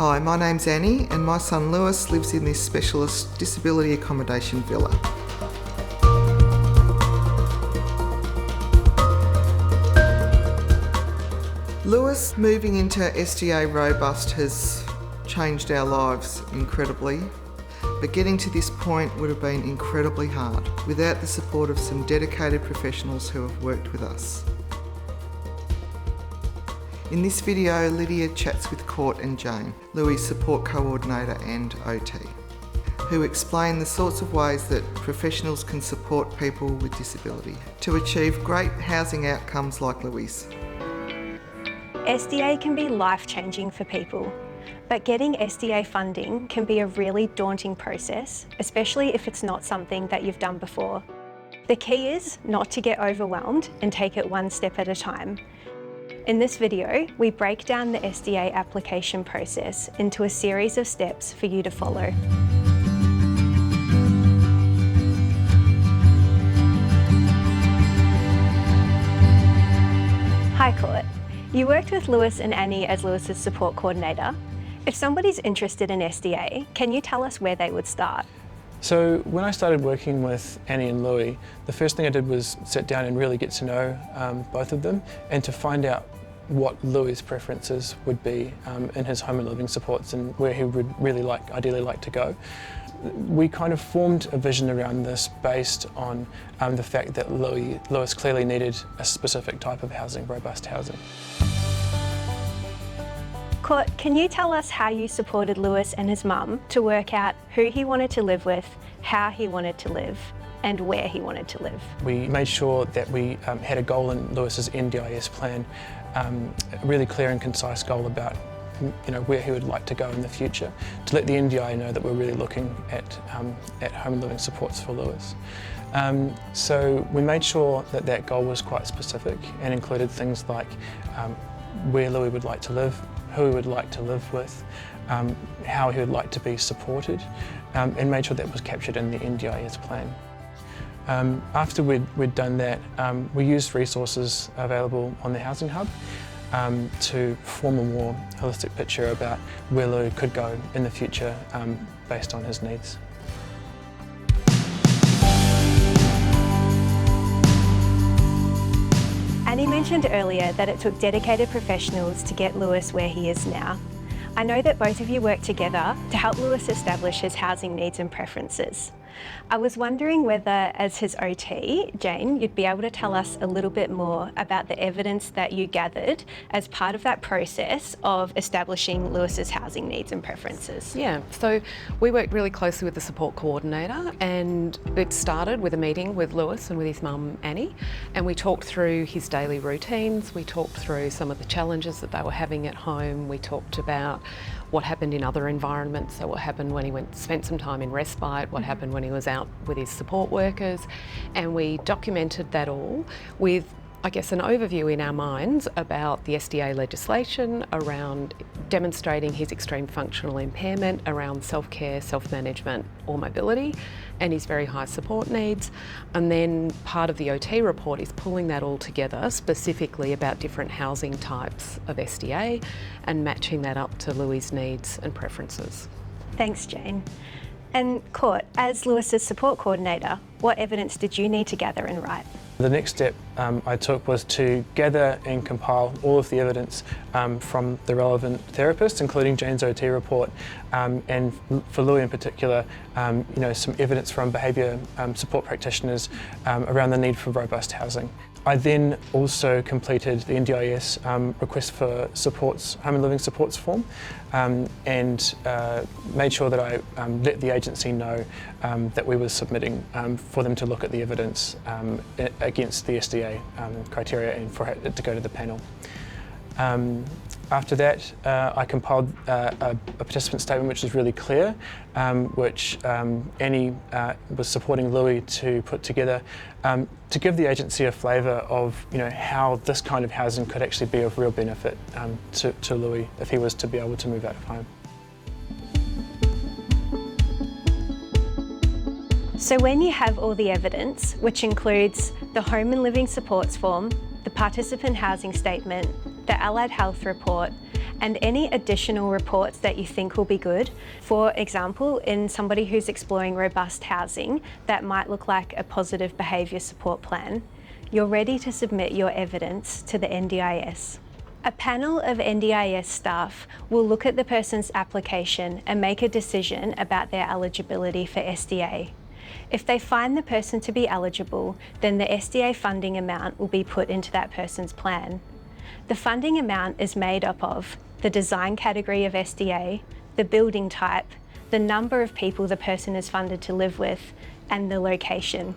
Hi, my name's Annie and my son Lewis lives in this specialist disability accommodation villa. Lewis moving into SDA Robust has changed our lives incredibly, but getting to this point would have been incredibly hard without the support of some dedicated professionals who have worked with us. In this video, Lydia chats with Court and Jane, Louis' support coordinator and OT, who explain the sorts of ways that professionals can support people with disability to achieve great housing outcomes like Louis'. SDA can be life-changing for people, but getting SDA funding can be a really daunting process, especially if it's not something that you've done before. The key is not to get overwhelmed and take it one step at a time. In this video, we break down the SDA application process into a series of steps for you to follow. Hi Court. You worked with Lewis and Annie as Lewis's support coordinator. If somebody's interested in SDA, can you tell us where they would start? So when I started working with Annie and Louis, the first thing I did was sit down and really get to know both of them and to find out what Louis' preferences would be in his home and living supports and where he would really ideally like to go. We kind of formed a vision around this based on the fact that Louis clearly needed a specific type of housing, robust housing. Court, can you tell us how you supported Lewis and his mum to work out who he wanted to live with, how he wanted to live, and where he wanted to live? We made sure that we had a goal in Lewis's NDIS plan, a really clear and concise goal about where he would like to go in the future, to let the NDI know that we're really looking at home and living supports for Lewis. So we made sure that that goal was quite specific and included things like where Louis would like to live, who he would like to live with, how he would like to be supported, and made sure that was captured in the NDIS plan. After we'd done that, we used resources available on the Housing Hub to form a more holistic picture about where Louis could go in the future based on his needs. Annie mentioned earlier that it took dedicated professionals to get Lewis where he is now. I know that both of you worked together to help Lewis establish his housing needs and preferences. I was wondering whether, as his OT, Jane, you'd be able to tell us a little bit more about the evidence that you gathered as part of that process of establishing Lewis's housing needs and preferences. Yeah, so we worked really closely with the support coordinator, and it started with a meeting with Lewis and with his mum Annie, and we talked through his daily routines, we talked through some of the challenges that they were having at home, we talked about what happened in other environments, so what happened when he spent some time in respite, what happened when he was out with his support workers, and we documented that all with, I guess, an overview in our minds about the SDA legislation around demonstrating his extreme functional impairment, around self-care, self-management or mobility, and his very high support needs. And then part of the OT report is pulling that all together specifically about different housing types of SDA and matching that up to Louis' needs and preferences. Thanks, Jane. And Court, as Lewis's support coordinator, what evidence did you need to gather and write? The next step I took was to gather and compile all of the evidence from the relevant therapists, including Jane's OT report, and for Louis in particular, some evidence from behaviour support practitioners around the need for robust housing. I then also completed the NDIS request for supports, home and living supports form, and made sure that I let the agency know that we were submitting for them to look at the evidence against the SDA criteria and for it to go to the panel. After that, I compiled a participant statement which is really clear, which Annie was supporting Louis to put together to give the agency a flavour of how this kind of housing could actually be of real benefit to Louis if he was to be able to move out of home. So when you have all the evidence, which includes the home and living supports form, the participant housing statement, the allied health report, and any additional reports that you think will be good. For example, in somebody who's exploring robust housing, that might look like a Positive Behaviour Support Plan. You're ready to submit your evidence to the NDIS. A panel of NDIS staff will look at the person's application and make a decision about their eligibility for SDA. If they find the person to be eligible, then the SDA funding amount will be put into that person's plan. The funding amount is made up of the design category of SDA, the building type, the number of people the person is funded to live with, and the location.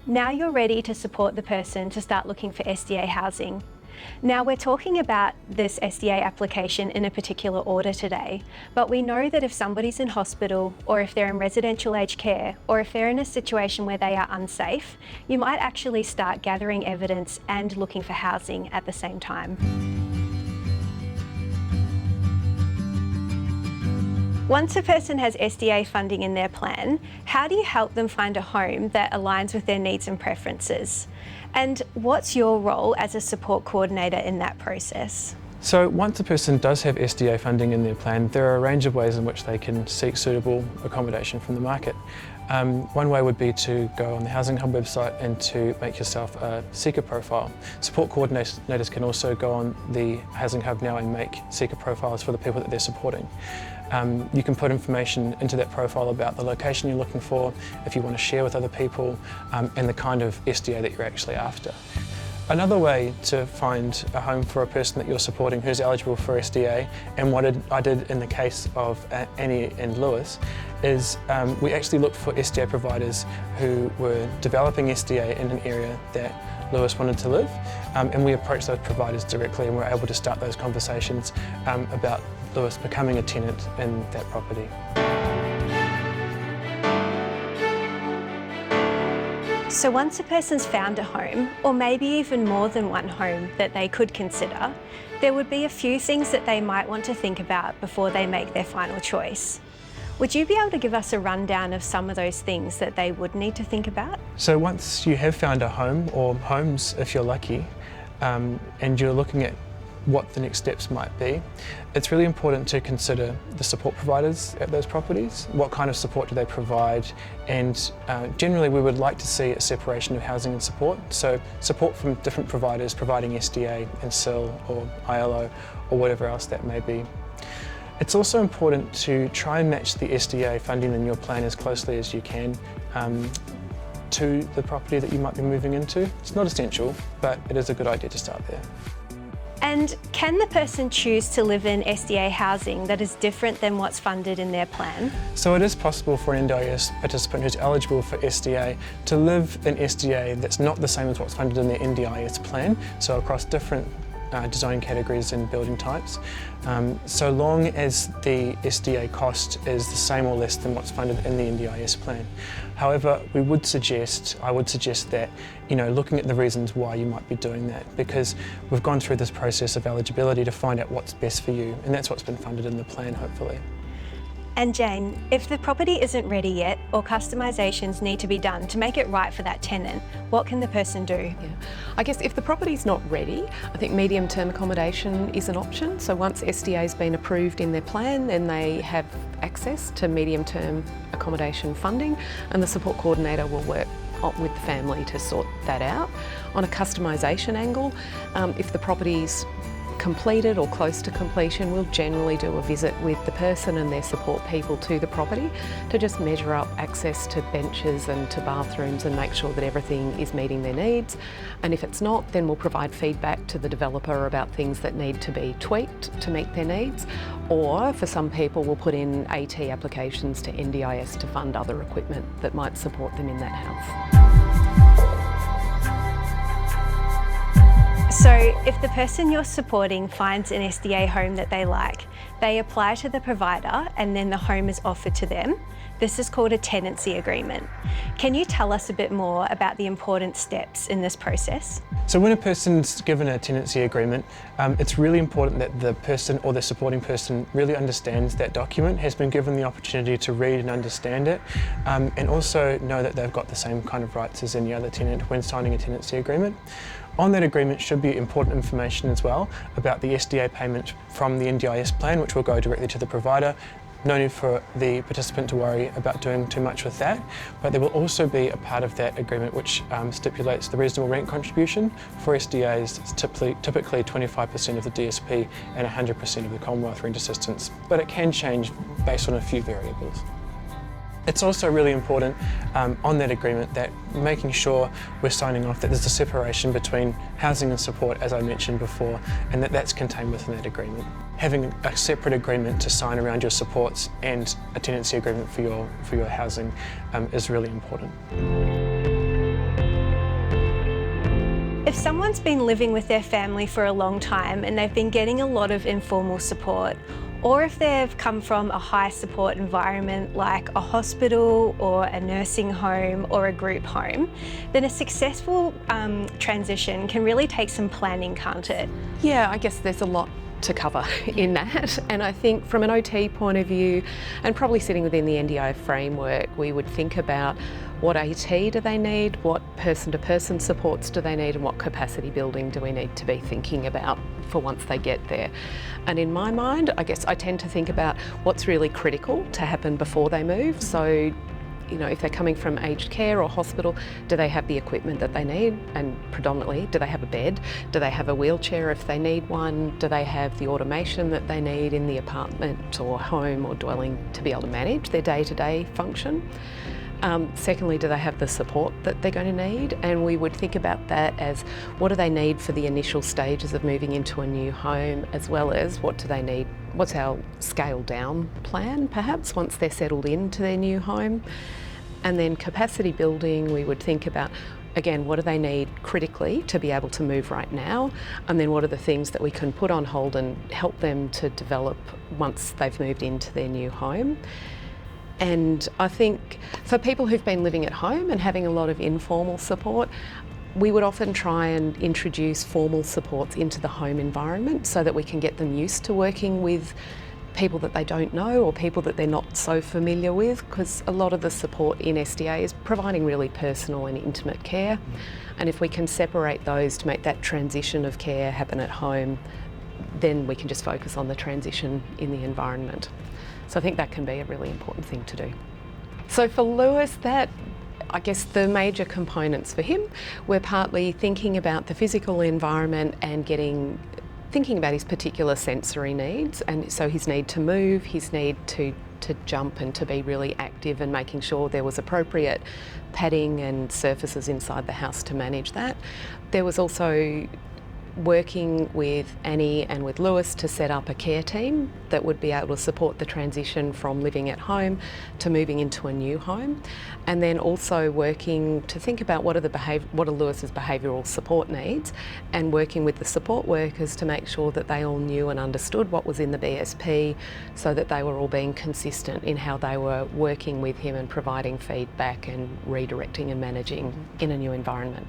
Now you're ready to support the person to start looking for SDA housing. Now we're talking about this SDA application in a particular order today, but we know that if somebody's in hospital, or if they're in residential aged care, or if they're in a situation where they are unsafe, you might actually start gathering evidence and looking for housing at the same time. Once a person has SDA funding in their plan, how do you help them find a home that aligns with their needs and preferences? And what's your role as a support coordinator in that process? So once a person does have SDA funding in their plan, there are a range of ways in which they can seek suitable accommodation from the market. One way would be to go on the Housing Hub website and to make yourself a seeker profile. Support coordinators can also go on the Housing Hub now and make seeker profiles for the people that they're supporting. You can put information into that profile about the location you're looking for, if you want to share with other people, and the kind of SDA that you're actually after. Another way to find a home for a person that you're supporting who's eligible for SDA, and what I did in the case of Annie and Lewis, is we actually looked for SDA providers who were developing SDA in an area that Lewis wanted to live, and we approached those providers directly and were able to start those conversations about Lewis becoming a tenant in that property. So once a person's found a home, or maybe even more than one home that they could consider, there would be a few things that they might want to think about before they make their final choice. Would you be able to give us a rundown of some of those things that they would need to think about? So once you have found a home, or homes if you're lucky, and you're looking at what the next steps might be, it's really important to consider the support providers at those properties. What kind of support do they provide? And generally we would like to see a separation of housing and support. So support from different providers providing SDA and SIL or ILO or whatever else that may be. It's also important to try and match the SDA funding in your plan as closely as you can to the property that you might be moving into. It's not essential, but it is a good idea to start there. And can the person choose to live in SDA housing that is different than what's funded in their plan? So it is possible for an NDIS participant who's eligible for SDA to live in SDA that's not the same as what's funded in their NDIS plan, so across different design categories and building types, so long as the SDA cost is the same or less than what's funded in the NDIS plan. However, I would suggest that, looking at the reasons why you might be doing that, because we've gone through this process of eligibility to find out what's best for you, and that's what's been funded in the plan, hopefully. And Jane, if the property isn't ready yet, or customisations need to be done to make it right for that tenant, what can the person do? Yeah. I guess if the property's not ready, I think medium-term accommodation is an option. So once SDA's been approved in their plan, then they have access to medium-term accommodation funding, and the support coordinator will work with the family to sort that out. On a customisation angle, if the property's completed or close to completion, we'll generally do a visit with the person and their support people to the property to just measure up access to benches and to bathrooms and make sure that everything is meeting their needs. And if it's not, then we'll provide feedback to the developer about things that need to be tweaked to meet their needs. Or for some people, we'll put in AT applications to NDIS to fund other equipment that might support them in that house. So if the person you're supporting finds an SDA home that they like, they apply to the provider and then the home is offered to them. This is called a tenancy agreement. Can you tell us a bit more about the important steps in this process? So when a person's given a tenancy agreement, it's really important that the person or the supporting person really understands that document, has been given the opportunity to read and understand it, and also know that they've got the same kind of rights as any other tenant when signing a tenancy agreement. On that agreement should be important information as well about the SDA payment from the NDIS plan, which will go directly to the provider. No need for the participant to worry about doing too much with that, but there will also be a part of that agreement which stipulates the reasonable rent contribution. For SDAs, it's typically 25% of the DSP and 100% of the Commonwealth Rent Assistance, but it can change based on a few variables. It's also really important on that agreement that making sure we're signing off that there's a separation between housing and support, as I mentioned before, and that that's contained within that agreement. Having a separate agreement to sign around your supports and a tenancy agreement for your housing is really important. If someone's been living with their family for a long time and they've been getting a lot of informal support, or if they've come from a high support environment like a hospital or a nursing home or a group home, then a successful transition can really take some planning, can't it? Yeah, I guess there's a lot to cover in that, and I think from an OT point of view, and probably sitting within the NDI framework, we would think about what AT do they need, what person-to-person supports do they need, and what capacity building do we need to be thinking about for once they get there. And in my mind, I guess I tend to think about what's really critical to happen before they move. So, you know, if they're coming from aged care or hospital, do they have the equipment that they need? And predominantly, do they have a bed? Do they have a wheelchair if they need one? Do they have the automation that they need in the apartment or home or dwelling to be able to manage their day-to-day function? Secondly, do they have the support that they're going to need? And we would think about that as what do they need for the initial stages of moving into a new home, as well as what do they need, what's our scale down plan perhaps once they're settled into their new home. And then capacity building, we would think about, again, what do they need critically to be able to move right now? And then what are the things that we can put on hold and help them to develop once they've moved into their new home? And I think for people who've been living at home and having a lot of informal support, we would often try and introduce formal supports into the home environment so that we can get them used to working with people that they don't know or people that they're not so familiar with, because a lot of the support in SDA is providing really personal and intimate care. And if we can separate those to make that transition of care happen at home, then we can just focus on the transition in the environment. So I think that can be a really important thing to do. So for Lewis, I guess the major components for him were partly thinking about the physical environment and thinking about his particular sensory needs, and so his need to move, his need to jump and to be really active, and making sure there was appropriate padding and surfaces inside the house to manage that. There was also working with Annie and with Lewis to set up a care team that would be able to support the transition from living at home to moving into a new home, and then also working to think about what are Lewis's behavioural support needs, and working with the support workers to make sure that they all knew and understood what was in the BSP, so that they were all being consistent in how they were working with him and providing feedback and redirecting and managing in a new environment.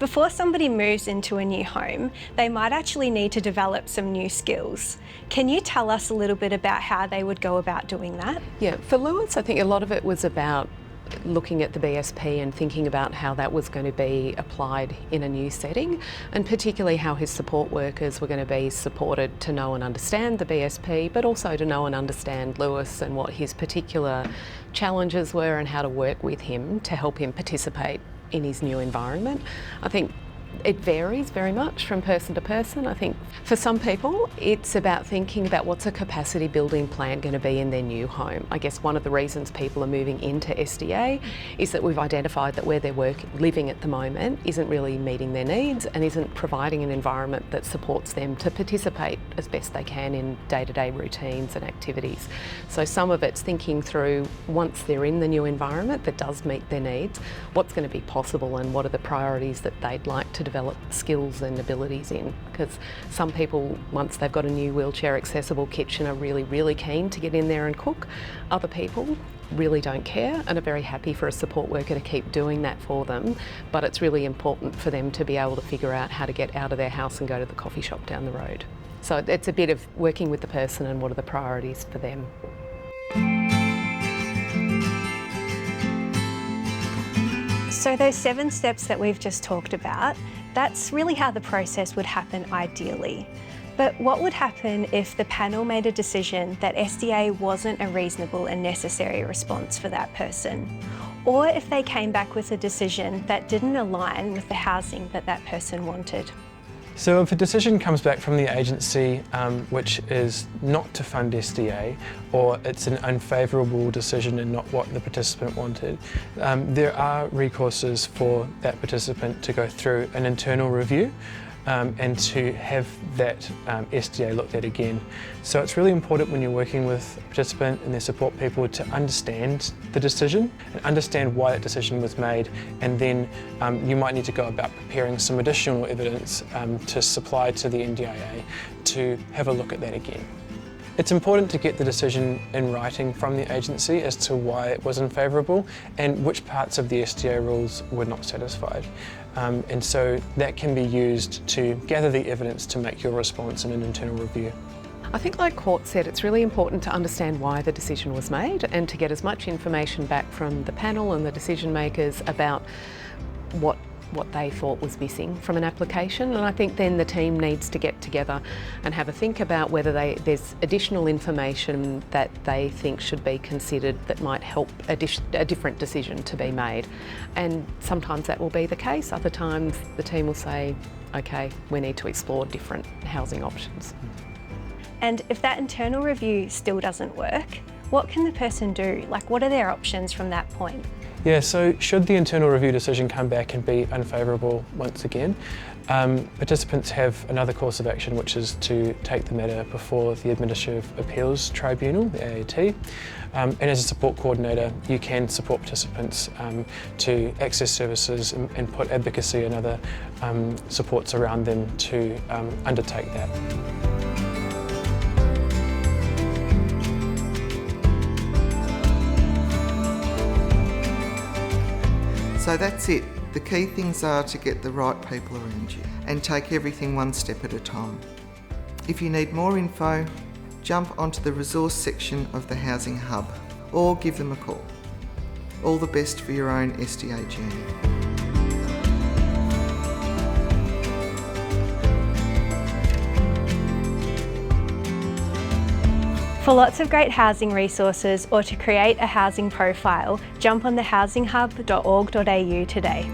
Before somebody moves into a new home, they might actually need to develop some new skills. Can you tell us a little bit about how they would go about doing that? Yeah, for Lewis, I think a lot of it was about looking at the BSP and thinking about how that was going to be applied in a new setting, and particularly how his support workers were going to be supported to know and understand the BSP, but also to know and understand Lewis and what his particular challenges were and how to work with him to help him participate in his new environment. I think it varies very much from person to person. I think for some people it's about thinking about what's a capacity building plan going to be in their new home. I guess one of the reasons people are moving into SDA is that we've identified that where they're living at the moment isn't really meeting their needs and isn't providing an environment that supports them to participate as best they can in day-to-day routines and activities. So some of it's thinking through, once they're in the new environment that does meet their needs, what's going to be possible and what are the priorities that they'd like to develop skills and abilities in. Because some people, once they've got a new wheelchair accessible kitchen, are really keen to get in there and cook. Other people really don't care and are very happy for a support worker to keep doing that for them, but it's really important for them to be able to figure out how to get out of their house and go to the coffee shop down the road. So it's a bit of working with the person and what are the priorities for them. So those 7 steps that we've just talked about, That's really how the process would happen ideally. But what would happen if the panel made a decision that SDA wasn't a reasonable and necessary response for that person? Or if they came back with a decision that didn't align with the housing that that person wanted? So if a decision comes back from the agency which is not to fund SDA, or it's an unfavourable decision and not what the participant wanted, there are recourses for that participant to go through an internal review and to have that SDA looked at again. So it's really important when you're working with a participant and their support people to understand the decision and understand why that decision was made, and then you might need to go about preparing some additional evidence to supply to the NDIA to have a look at that again. It's important to get the decision in writing from the agency as to why it was unfavourable and which parts of the SDA rules were not satisfied. And so that can be used to gather the evidence to make your response in an internal review. I think, like Court said, it's really important to understand why the decision was made and to get as much information back from the panel and the decision makers about what they thought was missing from an application. And I think then the team needs to get together and have a think about whether there's additional information that they think should be considered that might help a different decision to be made. And sometimes that will be the case. Other times the team will say, okay, we need to explore different housing options. And if that internal review still doesn't work, what can the person do? Like, what are their options from that point? Yeah, so should the internal review decision come back and be unfavourable once again, participants have another course of action, which is to take the matter before the Administrative Appeals Tribunal, the AAT. And as a support coordinator, you can support participants to access services and put advocacy and other supports around them to undertake that. So that's it. The key things are to get the right people around you and take everything one step at a time. If you need more info, jump onto the resource section of the Housing Hub or give them a call. All the best for your own SDA journey. For lots of great housing resources or to create a housing profile, jump on the housinghub.org.au today.